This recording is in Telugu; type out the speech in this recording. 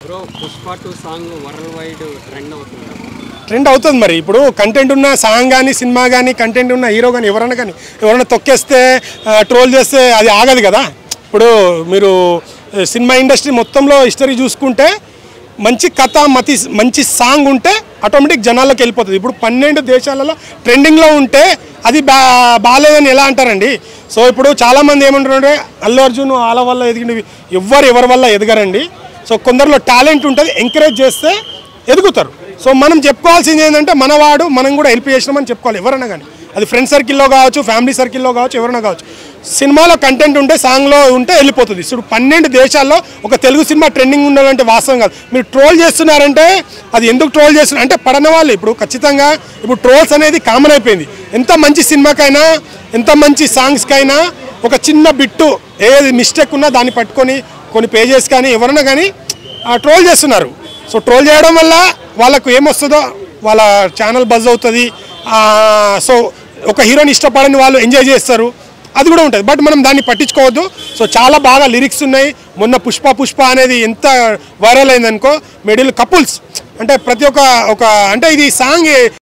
Bro Pushpa 2 song world wide trend అవుతుంది మరి. ఇప్పుడు కంటెంట్ ఉన్న సాంగ్ కానీ సినిమా కానీ కంటెంట్ ఉన్న హీరో కానీ ఎవరైనా తొక్కేస్తే ట్రోల్ చేస్తే అది ఆగదు కదా. ఇప్పుడు మీరు సినిమా ఇండస్ట్రీ మొత్తంలో హిస్టరీ చూసుకుంటే మంచి కథ మంచి సాంగ్ ఉంటే ఆటోమేటిక్ జనాల్లోకి వెళ్ళిపోతుంది. ఇప్పుడు 12 దేశాలలో ట్రెండింగ్లో ఉంటే అది బాగాలేదని ఎలా అంటారండి. సో ఇప్పుడు చాలామంది ఏమంటారంటే అల్లు అర్జున్ వాళ్ళ వల్ల ఎదిగింది, ఎవరి వల్ల ఎదగరండి. సో కొందరిలో టాలెంట్ ఉంటుంది, ఎంకరేజ్ చేస్తే ఎదుగుతారు. సో మనం చెప్పుకోవాల్సింది ఏంటంటే మనవాడు మనం కూడా హెల్ప్ చేసినామని చెప్పుకోవాలి ఎవరైనా కానీ. అది ఫ్రెండ్ సర్కిల్లో కావచ్చు, ఫ్యామిలీ సర్కిల్లో కావచ్చు, ఎవరైనా కావచ్చు. సినిమాలో కంటెంట్ ఉంటే సాంగ్లో ఉంటే వెళ్ళిపోతుంది. ఇప్పుడు 12 దేశాల్లో ఒక తెలుగు సినిమా ట్రెండింగ్ ఉండాలంటే వాస్తవం కాదు. మీరు ట్రోల్ చేస్తున్నారంటే అది ఎందుకు ట్రోల్ చేస్తున్నారు అంటే పడన వాళ్ళు. ఇప్పుడు ఖచ్చితంగా ఇప్పుడు ట్రోల్స్ అనేది కామన్ అయిపోయింది. ఎంత మంచి సినిమాకైనా ఎంత మంచి సాంగ్స్కైనా ఒక చిన్న బిట్టు ఏది మిస్టేక్ ఉన్నా దాన్ని పట్టుకొని కొన్ని పేజెస్ కానీ ఎవరైనా కానీ ట్రోల్ చేస్తున్నారు. సో ట్రోల్ చేయడం వల్ల వాళ్ళకు ఏమొస్తుందో వాళ్ళ ఛానల్ బజ్ అవుతుంది. సో ఒక హీరోని ఇష్టపడని వాళ్ళు ఎంజాయ్ చేస్తారు, అది కూడా ఉంటుంది. బట్ మనం దాన్ని పట్టించుకోవద్దు. సో చాలా బాగా లిరిక్స్ ఉన్నాయి. మొన్న పుష్ప అనేది ఎంత వైరల్ అయిందనుకో, మిడిల్ కపుల్స్ అంటే ప్రతి ఒక్క అంటే ఇది సాంగ్